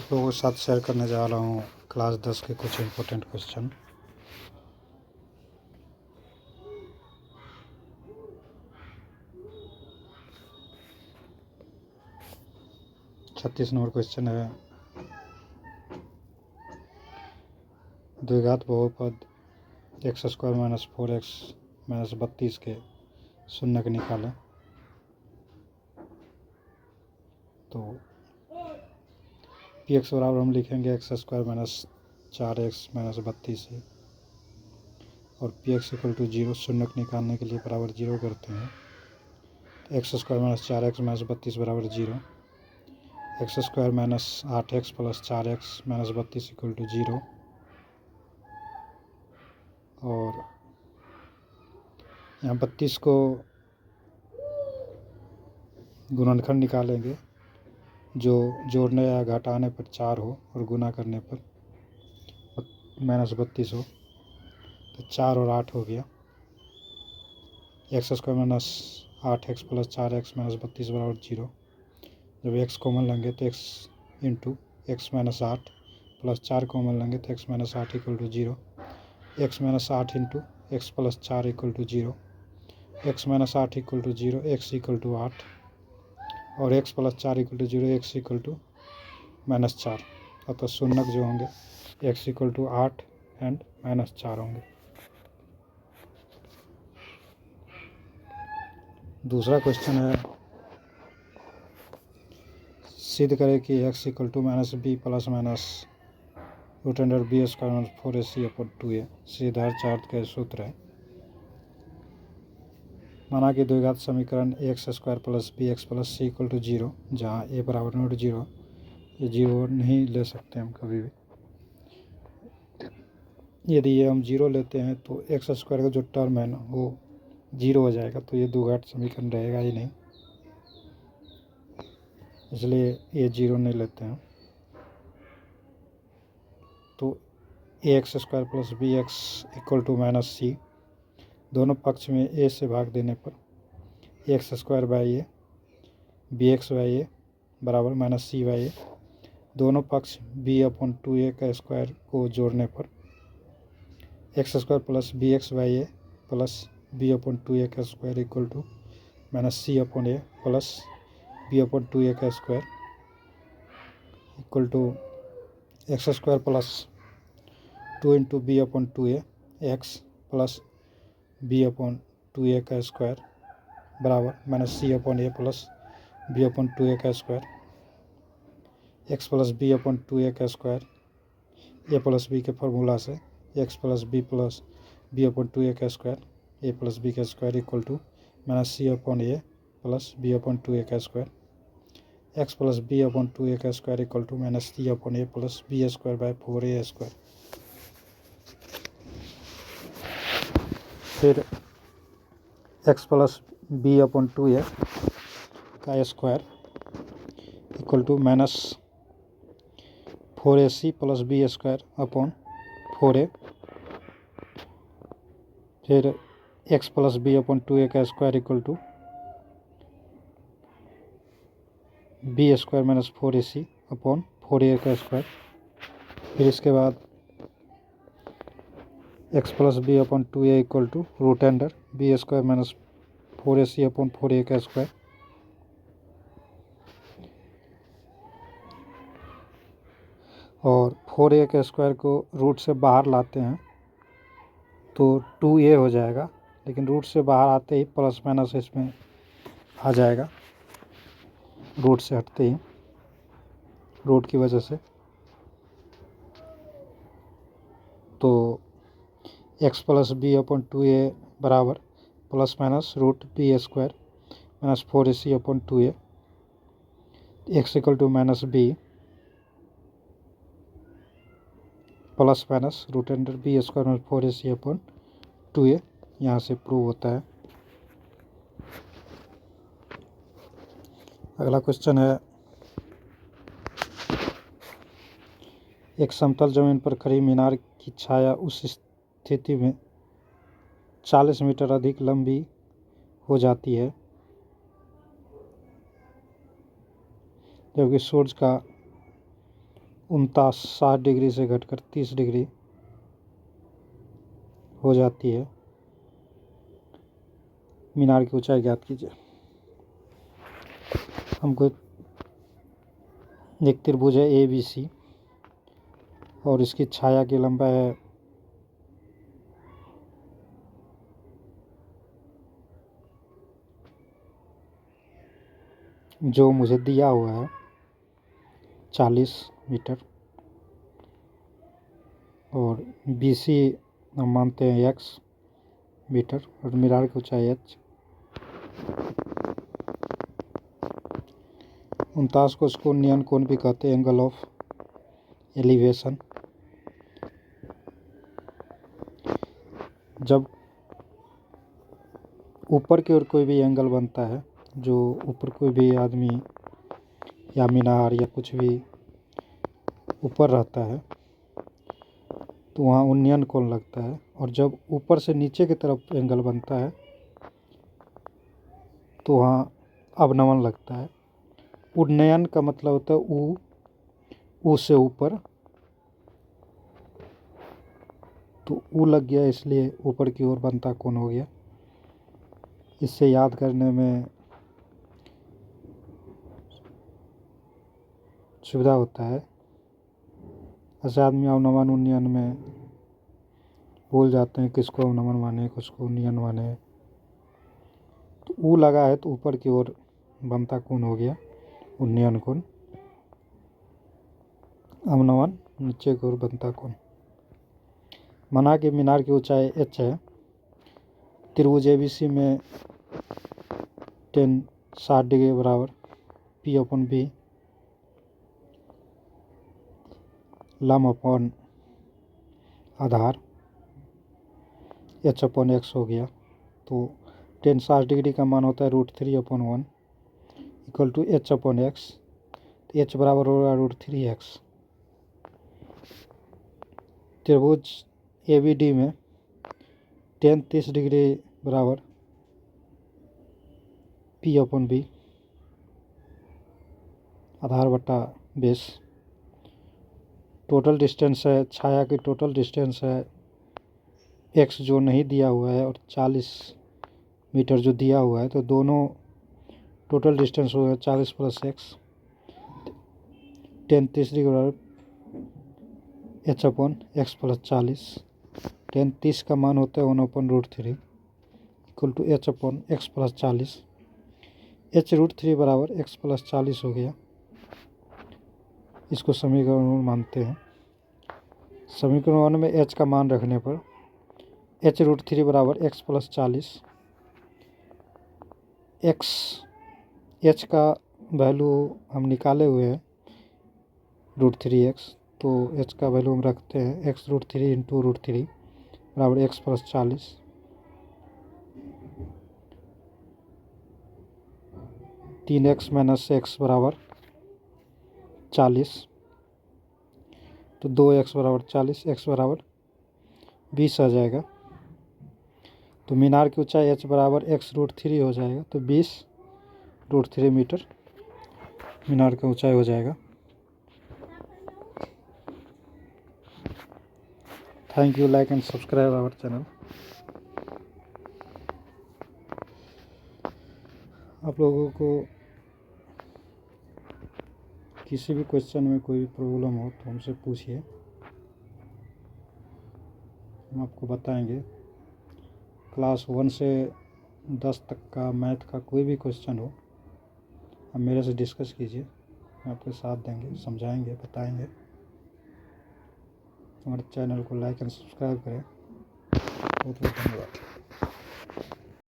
आप लोगों के साथ शेयर करने जा रहा हूँ क्लास 10 के कुछ इम्पोर्टेंट क्वेश्चन। छत्तीस नंबर क्वेश्चन है, द्विघात बहुपद x² - 4x - 32 के शून्यक निकालें। तो px बराबर हम लिखेंगे x² - 4x - 32 है, और px = 0 शून्यक निकालने के लिए बराबर 0 करते हैं। x² - 4x - 32 बराबर 0, x² - 8x + 4x - 32 = 0, और यहाँ 32 को गुणनखंड निकालेंगे जो जोड़ने या घटाने पर 4 हो और गुना करने पर -32 हो। तो 4 और 8 हो गया। x² - 8x + 4x - 32 बराबर 0। जब x कॉमन लेंगे तो x × x - 8 + 4 कॉमन लेंगे तो x - 8 = 0। x - 8 × x + 4 = 0। x - 8 = 0, x = 8, और x + 4 = 0, x = -4। अतः शून्यक जो होंगे x = 8 एंड -4 होंगे। दूसरा क्वेश्चन है, सिद्ध करें कि x = -b ± √b² - 4ac/2a। Siddharth chart का सूत्र है। माना कि द्विघात समीकरण ax² + bx + c = 0, जहाँ a बराबर नॉट 0, ये 0 नहीं ले सकते हम कभी भी। यदि ये हम 0 लेते हैं तो x² का जो टर्म है ना वो 0 हो जाएगा, तो ये द्विघात समीकरण रहेगा ही नहीं, इसलिए ये 0 नहीं लेते हैं। तो ax² + bx = -c, दोनों पक्ष में a से भाग देने पर x² a bx/a बराबर -c/a, दोनों पक्ष b/2a का स्क्वायर को जोड़ने पर x² + bx/a + b/2a का स्क्वायर = -c/a + b/2a का square x² + 2 × b/2a x + b/2a का स्क्वायर बराबर -c/a + b/2a का स्क्वायर। x + b/2a का स्क्वायर a + b के फार्मूला से x + b + b/2a का स्क्वायर a + b का स्क्वायर = -c/a + b/2a का स्क्वायर। x + b/2a का स्क्वायर = -c/a + b²/4a²। फिर x + b/2a का स्क्वायर = -4ac + b² / 4a। फिर x + b/2a का स्क्वायर = b² - 4ac / 4a का स्क्वायर। फिर इसके बाद x + b/2a = √b² - 4ac / 4a का स्क्वायर। और 4a के स्क्वायर को रूट से बाहर लाते हैं तो 2a हो जाएगा, लेकिन रूट से बाहर आते ही प्लस माइनस इसमें आ जाएगा, रूट से हटते ही, रूट की वजह से। तो x + b/2a बराबर ± √b² - 4ac / 2a। x = -b ± √b² - 4ac / 2a, यहाँ से प्रूव होता है। अगला क्वेश्चन है, एक समतल जमीन पर खड़ी मीनार की छाया उस स्थिति में 40 मीटर अधिक लंबी हो जाती है जबकि सूर्य का 60 डिग्री से घटकर 30 डिग्री हो जाती है। मीनार की ऊंचाई ज्ञात कीजिए। हमको एक त्रिभुज है ABC और इसकी छाया की लंबाई है जो मुझे दिया हुआ है 40 मीटर और BC हम मानते हैं x मीटर और मीनार की ऊंचाई h। 49 को स्कोनियन कोण भी कहते हैं, एंगल ऑफ एलिवेशन। जब ऊपर की ओर कोई भी एंगल बनता है, जो ऊपर कोई भी आदमी या मीनार या कुछ भी ऊपर रहता है तो वहाँ उन्नयन कोण लगता है, और जब ऊपर से नीचे की तरफ एंगल बनता है तो वहाँ अवनमन लगता है। उन्नयन का मतलब होता है ऊ से ऊपर, तो ऊ लग गया इसलिए ऊपर की ओर बनता कोण हो गया। इससे याद करने में सुविधा होता है। ऐसे आदमी अवनमन उन्नयन में भूल जाते हैं किसको अवनमन माने किसको उन्नयन माने। तो ऊ लगा है तो ऊपर की ओर बनता कोण हो गया उन्नयन कोण। अवनमन नीचे की ओर बनता कोण। माना कि मीनार की ऊंचाई h है। त्रिभुज ABC में tan 60 डिग्री बराबर P/B लंब अपॉन आधार h/x हो गया। तो tan 60 डिग्री का मान होता है √3/1 इक्वल टू h/x। तो h बराबर होगा √3x। त्रिभुज ABD में tan 30 डिग्री बराबर P/B आधार बटा बेस। टोटल डिस्टेंस है, छाया की टोटल डिस्टेंस है x जो नहीं दिया हुआ है और 40 मीटर जो दिया हुआ है, तो दोनों टोटल डिस्टेंस हो गया 40 + x। tan 30 डिग्री बराबर h/x + 40। tan 30 का मान होता है 1/√3 इक्वल टू h/x + 40। h√3 बराबर x + 40 हो गया। इसको समीकरण मानते हैं। समीकरण 1 में h का मान रखने पर h√3 बराबर x + 40। h का वैल्यू हम निकाले हुए हैं √3x, तो h का वैल्यू हम रखते हैं x√3 × √3 बराबर x + 40। 3x - x बराबर 40, तो 2x बराबर 40, x बराबर 20 आ जाएगा। तो मीनार की ऊंचाई h बराबर x√3 हो जाएगा, तो 20√3 मीटर मीनार की ऊंचाई हो जाएगा। Thank you. Like and subscribe our channel. आप लोगों को किसी भी क्वेश्चन में कोई भी प्रॉब्लम हो तो हमसे पूछिए, हम आपको बताएंगे। क्लास 1 से 10 तक का मैथ का कोई भी क्वेश्चन हो आप मेरे से डिस्कस कीजिए, हम आपके साथ देंगे, समझाएंगे, बताएंगे। हमारे चैनल को लाइक एंड सब्सक्राइब करें। बहुत बहुत धन्यवाद।